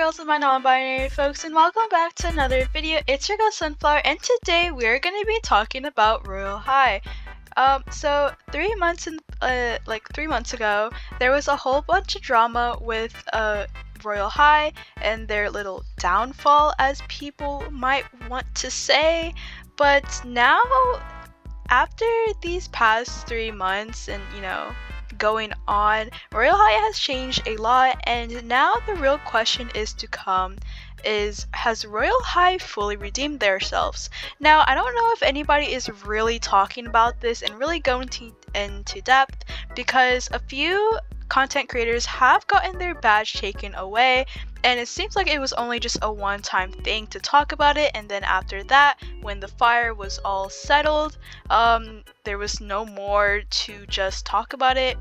girls and my non-binary folks, and welcome back to another video. It's your girl Sunflower, and today we're going to be talking about Royale High. So 3 months like 3 months ago, there was a whole bunch of drama with Royale High and their little downfall, as people might want to say. But now, after these past 3 months and going on, Royale High has changed a lot, and now the real question is to come is, has Royale High fully redeemed themselves? Now, I don't know if anybody is really talking about this and really going into depth, because a few content creators have gotten their badge taken away, and it seems like it was only just a one-time thing to talk about it, and then after that, when the fire was all settled, there was no more to just talk about it.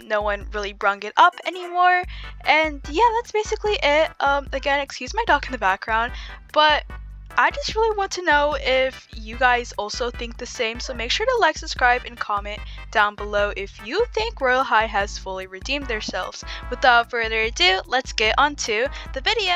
No one really brung it up anymore, and yeah, that's basically it. Again, excuse my dog in the background, but I just really want to know if you guys also think the same, so make sure to like, subscribe, and comment down below if you think Royale High has fully redeemed themselves. Without further ado, let's get on to the video!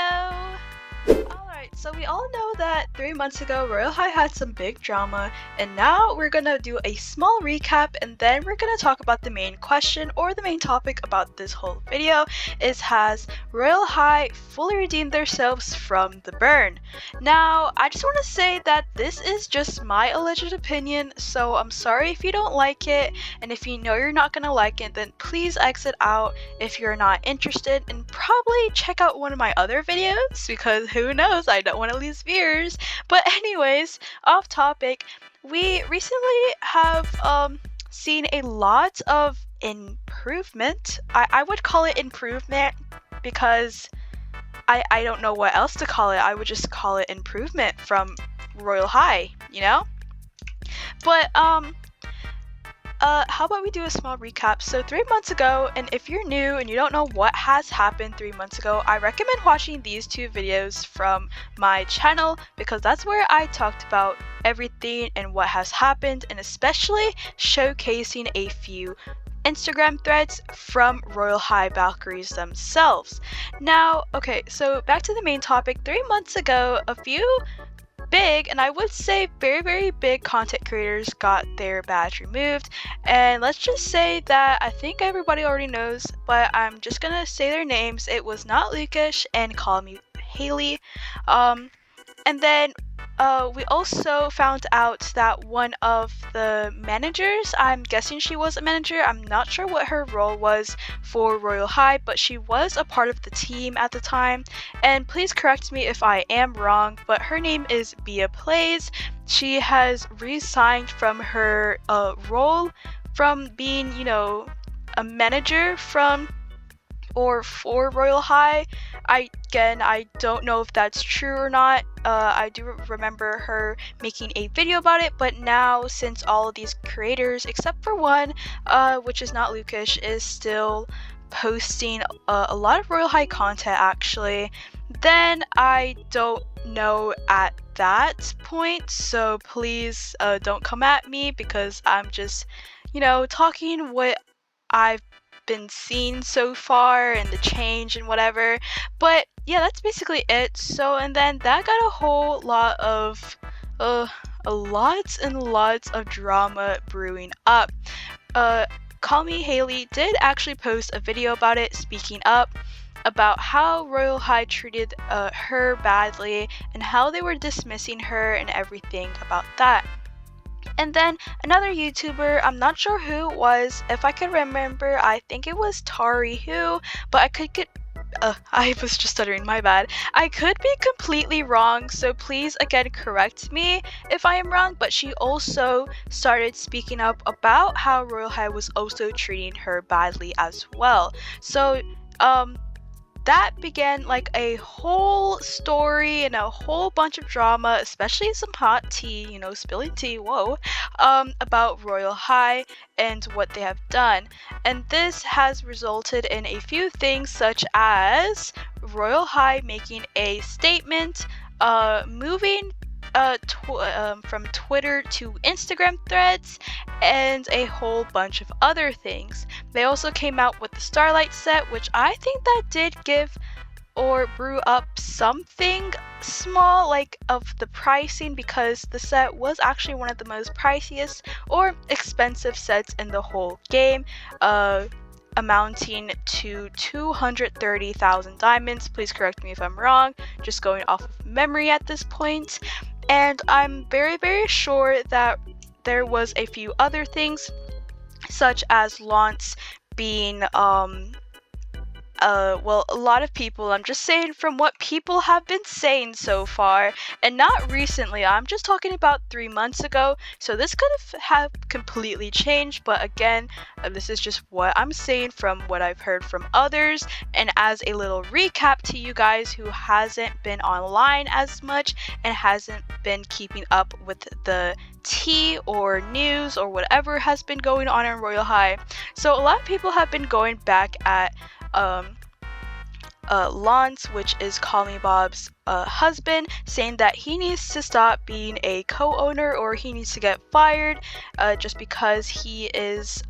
Alright, so we all know that 3 months ago, Royale High had some big drama, and now we're gonna do a small recap, and then we're gonna talk about the main question, or the main topic about this whole video, is has Royale High fully redeemed themselves from the burn? Now, I just want to say that this is just my alleged opinion, so I'm sorry if you don't like it, and if you know you're not gonna like it, then please exit out if you're not interested, and probably check out one of my other videos, because who knows, I don't want to lose viewers. But anyways, off topic, we recently have seen a lot of improvement. I would call it improvement because I don't know what else to call it. I would just call it improvement from Royale High, you know? But how about we do a small recap? So 3 months ago, and if you're new and you don't know what has happened 3 months ago, I recommend watching these two videos from my channel, because that's where I talked about everything and what has happened, and especially showcasing a few Instagram threads from Royale High Valkyries themselves. Now, okay, so back to the main topic. 3 months ago, a few big, and I would say very big content creators got their badge removed, and let's just say that I think everybody already knows, but I'm just gonna say their names. It was not Lucas and Call Me Haley. And then we also found out that one of the managers, I'm guessing she was a manager, I'm not sure what her role was for Royale High, but she was a part of the team at the time, and please correct me if I am wrong, but her name is Bia Plays. She has resigned from her role from being, a manager for Royale High. I don't know if that's true or not. I do remember her making a video about it, but now, since all of these creators, except for one, which is not Lucas, is still posting a lot of Royale High content actually, then I don't know at that point, so please don't come at me, because I'm just, talking what I've been seeing so far and the change and whatever. But yeah, that's basically it. So, and then that got a whole lot of lots and lots of drama brewing up. Call Me Haley did actually post a video about it, speaking up about how Royale High treated her badly and how they were dismissing her and everything about that. And then another YouTuber, I'm not sure who it was. If I could remember, I think it was Tari Who, but I was just stuttering, my bad. I could be completely wrong, so please again correct me if I am wrong, but she also started speaking up about how Royale High was also treating her badly as well. So, that began like a whole story and a whole bunch of drama, especially some hot tea, spilling tea, whoa, about Royale High and what they have done. And this has resulted in a few things, such as Royale High making a statement, moving from Twitter to Instagram threads, and a whole bunch of other things. They also came out with the Starlight set, which I think that did give or brew up something small like of the pricing, because the set was actually one of the most priciest or expensive sets in the whole game, amounting to 230,000 diamonds. Please correct me if I'm wrong, just going off of memory at this point. And I'm very sure that there was a few other things, such as Lance being well, a lot of people, I'm just saying from what people have been saying so far, and not recently, I'm just talking about 3 months ago, so this could have completely changed, but again, this is just what I'm saying from what I've heard from others, and as a little recap to you guys who hasn't been online as much and hasn't been keeping up with the tea or news or whatever has been going on in Royal High. So a lot of people have been going back at Lance, which is Call Me Bob's husband, saying that he needs to stop being a co-owner, or he needs to get fired just because he is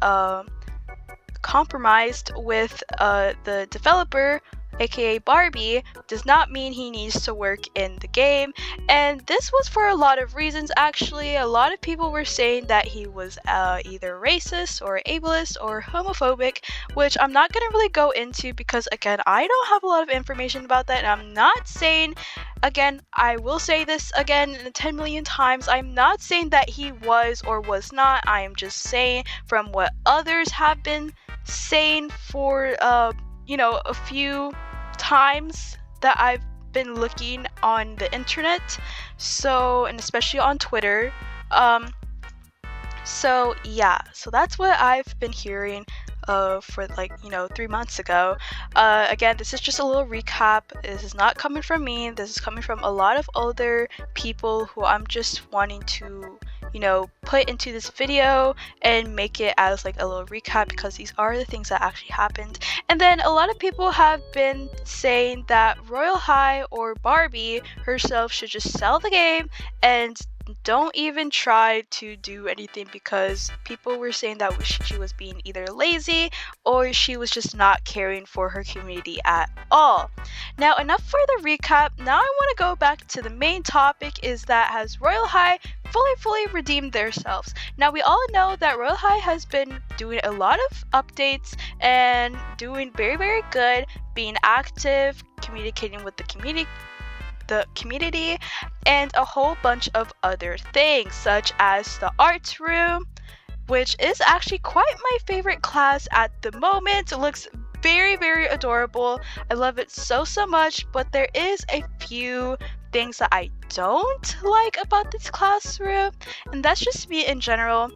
compromised with the developer, aka Barbie, does not mean he needs to work in the game. And this was for a lot of reasons. Actually, a lot of people were saying that he was either racist or ableist or homophobic, which I'm not going to really go into because again, I don't have a lot of information about that, and I'm not saying, again, I will say this again 10 million times, I'm not saying that he was or was not. I am just saying from what others have been saying for a few times that I've been looking on the internet, so, and especially on Twitter. So yeah, so that's what I've been hearing for 3 months ago. Again, this is just a little recap. This is not coming from me. This is coming from a lot of other people who I'm just wanting to put into this video and make it as like a little recap, because these are the things that actually happened. And then a lot of people have been saying that Royal High or Barbie herself should just sell the game and don't even try to do anything, because people were saying that she was being either lazy or she was just not caring for her community at all. Now, enough for the recap. Now I want to go back to the main topic, is that has Royal High fully redeemed themselves? Now, we all know that Royal High has been doing a lot of updates and doing very good, being active, communicating with the community, and a whole bunch of other things, such as the arts room, which is actually quite my favorite class at the moment. It looks very adorable. I love it so much, but there is a few things that I don't like about this classroom, and that's just me in general,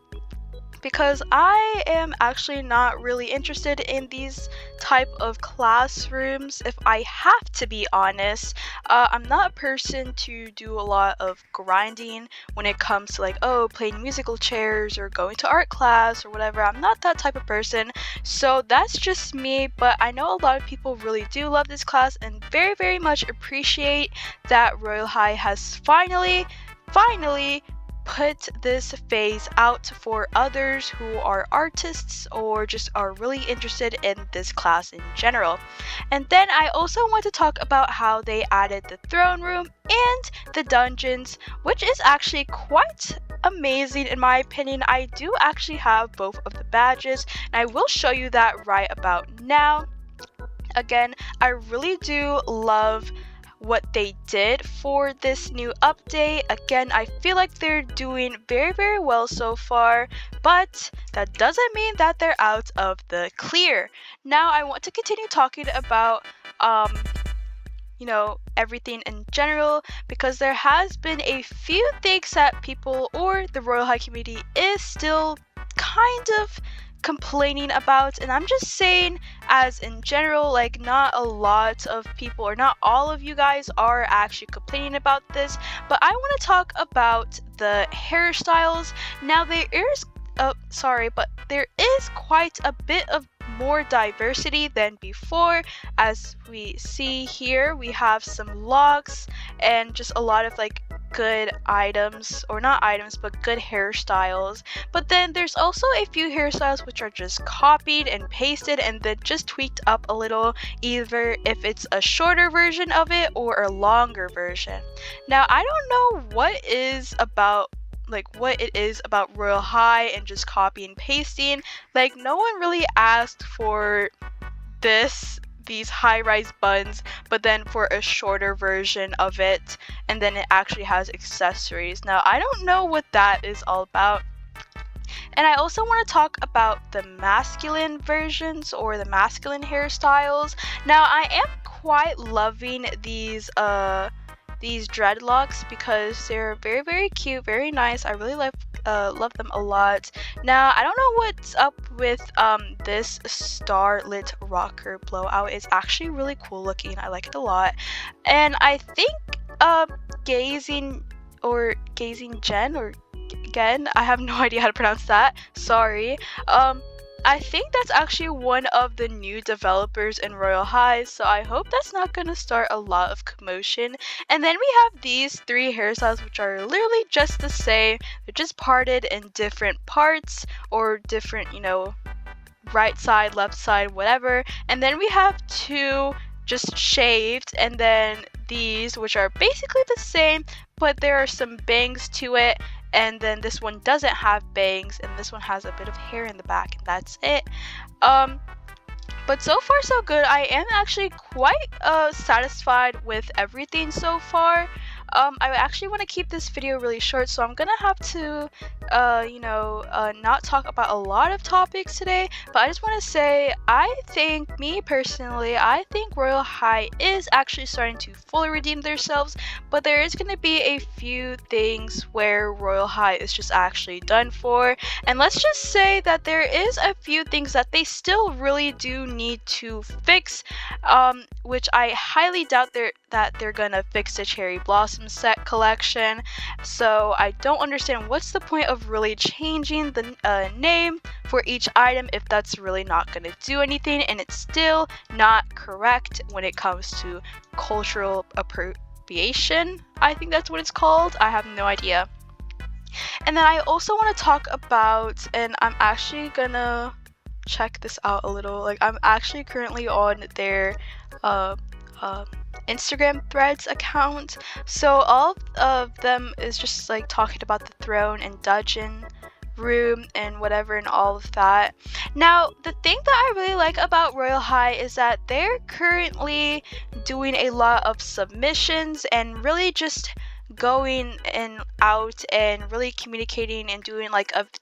because I am actually not really interested in these type of classrooms, if I have to be honest. I'm not a person to do a lot of grinding when it comes to playing musical chairs or going to art class or whatever. I'm not that type of person, so that's just me. But I know a lot of people really do love this class and very much appreciate that Royal High has finally put this phase out for others who are artists or just are really interested in this class in general. And then I also want to talk about how they added the throne room and the dungeons, which is actually quite amazing in my opinion. I do actually have both of the badges, and I will show you that right about now. Again, I really do love what they did for this new update. Again, I feel like they're doing very well so far, but that doesn't mean that they're out of the clear. Now I want to continue talking about everything in general, because there has been a few things that people or the Royal High community is still kind of complaining about, and I'm just saying as in general, not a lot of people or not all of you guys are actually complaining about this, but I want to talk about the hairstyles. Now there is quite a bit of more diversity than before. As we see here, we have some locks and just a lot of good items, or not items, but good hairstyles. But then there's also a few hairstyles which are just copied and pasted and then just tweaked up a little, either if it's a shorter version of it or a longer version. Now, I don't know what it is about Royal High and just copy and pasting. Like, no one really asked for these high-rise buns, but then for a shorter version of it, and then it actually has accessories. Now, I don't know what that is all about. And I also want to talk about the masculine versions, or the masculine hairstyles. Now, I am quite loving these dreadlocks because they're very, very cute, very nice. I really love them a lot. Now, I don't know what's up with this starlit rocker blowout. It's actually really cool looking. I like it a lot. And I think Gazing Jen, or Gen, I have no idea how to pronounce that. Sorry. I think that's actually one of the new developers in Royal High, so I hope that's not going to start a lot of commotion. And then we have these 3 hairstyles which are literally just the same. They're just parted in different parts, or different, right side, left side, whatever. And then we have 2 just shaved, and then these which are basically the same, but there are some bangs to it. And then this one doesn't have bangs, and this one has a bit of hair in the back, and that's it. But so far so good. I am actually quite satisfied with everything so far. I actually want to keep this video really short, so I'm gonna have to not talk about a lot of topics today, but I just want to say, me personally, I think Royal High is actually starting to fully redeem themselves, but there is going to be a few things where Royal High is just actually done for. And let's just say that there is a few things that they still really do need to fix, which I highly doubt that they're gonna fix the Cherry Blossom set collection. So I don't understand what's the point of really changing the name for each item if that's really not gonna do anything, and it's still not correct when it comes to cultural appropriation. I think that's what it's called. I have no idea. And then I also want to talk about, and I'm actually gonna check this out a little, like I'm actually currently on their Instagram Threads account, so all of them is just like talking about the throne and dungeon room and whatever and all of that. Now, the thing that I really like about Royal High is that they're currently doing a lot of submissions and really just going out and really communicating and doing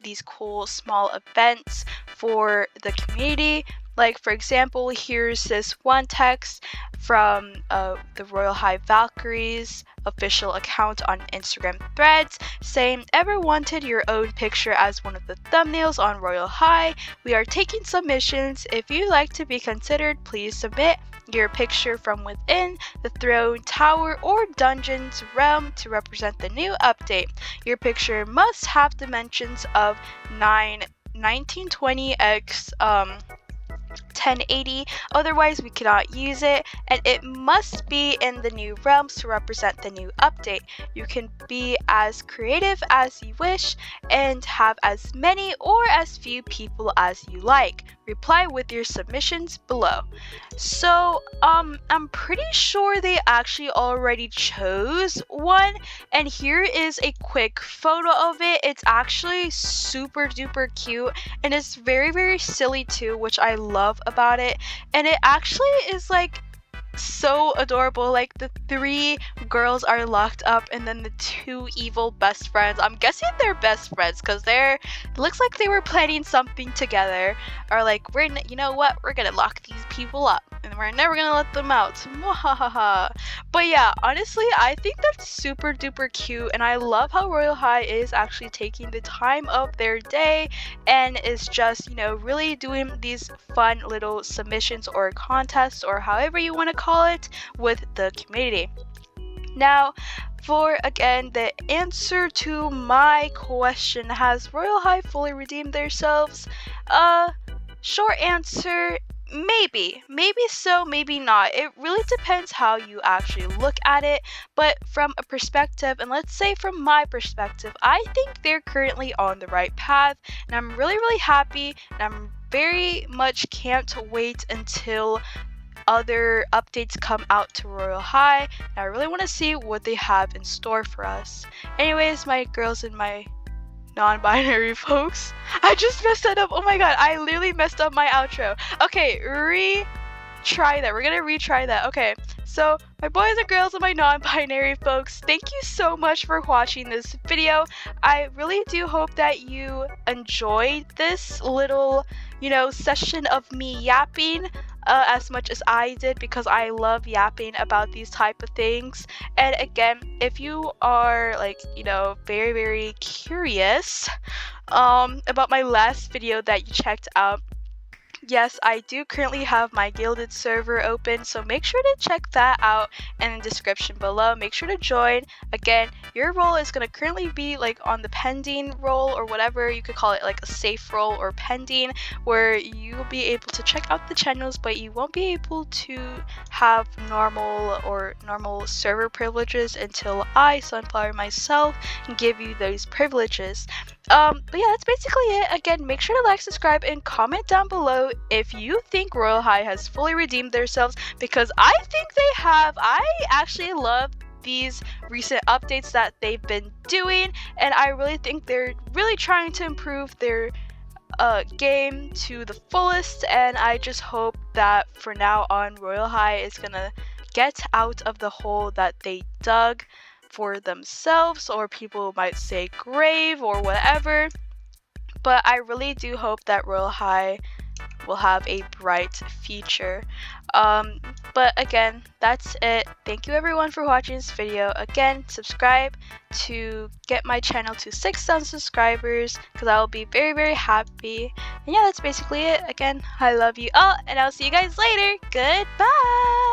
these cool small events for the community. Like, for example, here's this one text from the Royal High Valkyries official account on Instagram Threads saying, "Ever wanted your own picture as one of the thumbnails on Royal High? We are taking submissions. If you'd like to be considered, please submit your picture from within the throne, tower, or dungeon's realm to represent the new update. Your picture must have dimensions of 1920 x 1080, otherwise we cannot use it, and it must be in the new realms to represent the new update. You can be as creative as you wish and have as many or as few people as you like. Reply with your submissions below." So I'm pretty sure they actually already chose one, and here is a quick photo of it. It's actually super duper cute, and it's very, very silly too, which I love about it. And it actually is so adorable. Like, the 3 girls are locked up, and then the 2 evil best friends, I'm guessing they're best friends because it looks like they were planning something together, or you know what, we're gonna lock these people up and we're never gonna let them out. But yeah, honestly, I think that's super duper cute, and I love how Royal High is actually taking the time of their day and is just really doing these fun little submissions or contests, or however you want to call it, with the community. Now, for again the answer to my question, has Royal High fully redeemed themselves? Short answer, maybe so, maybe not. It really depends how you actually look at it. But from a perspective, and let's say from my perspective, I think they're currently on the right path, and I'm really happy, and I'm very much can't wait until other updates come out to Royal High, and I really want to see what they have in store for us. Anyways, my girls and my non-binary folks, I just messed that up. Oh my god, I literally messed up my outro. Okay, retry that. We're gonna retry that. Okay, so my boys and girls and my non-binary folks, thank you so much for watching this video. I really do hope that you enjoyed this little, session of me yapping as much as I did, because I love yapping about these type of things. And again, if you are like, very curious about my last video that you checked out, yes, I do currently have my Guilded server open, so make sure to check that out in the description below. Make sure to join. Again, your role is going to currently be like on the pending role, or whatever you could call it, like a safe role or pending, where you will be able to check out the channels, but you won't be able to have normal server privileges until I, Sunflower myself, can give you those privileges. But yeah, that's basically it. Again, make sure to like, subscribe, and comment down below if you think Royal High has fully redeemed themselves, because I think they have. I actually love these recent updates that they've been doing, and I really think they're really trying to improve their game to the fullest, and I just hope that for now on, Royal High is gonna get out of the hole that they dug for themselves, or people might say grave or whatever. But I really do hope that Royal High will have a bright future. But again, that's it. Thank you everyone for watching this video. Again, subscribe to get my channel to 6,000 subscribers, because I will be very happy. And yeah, that's basically it. Again, I love you all, and I'll see you guys later. Goodbye.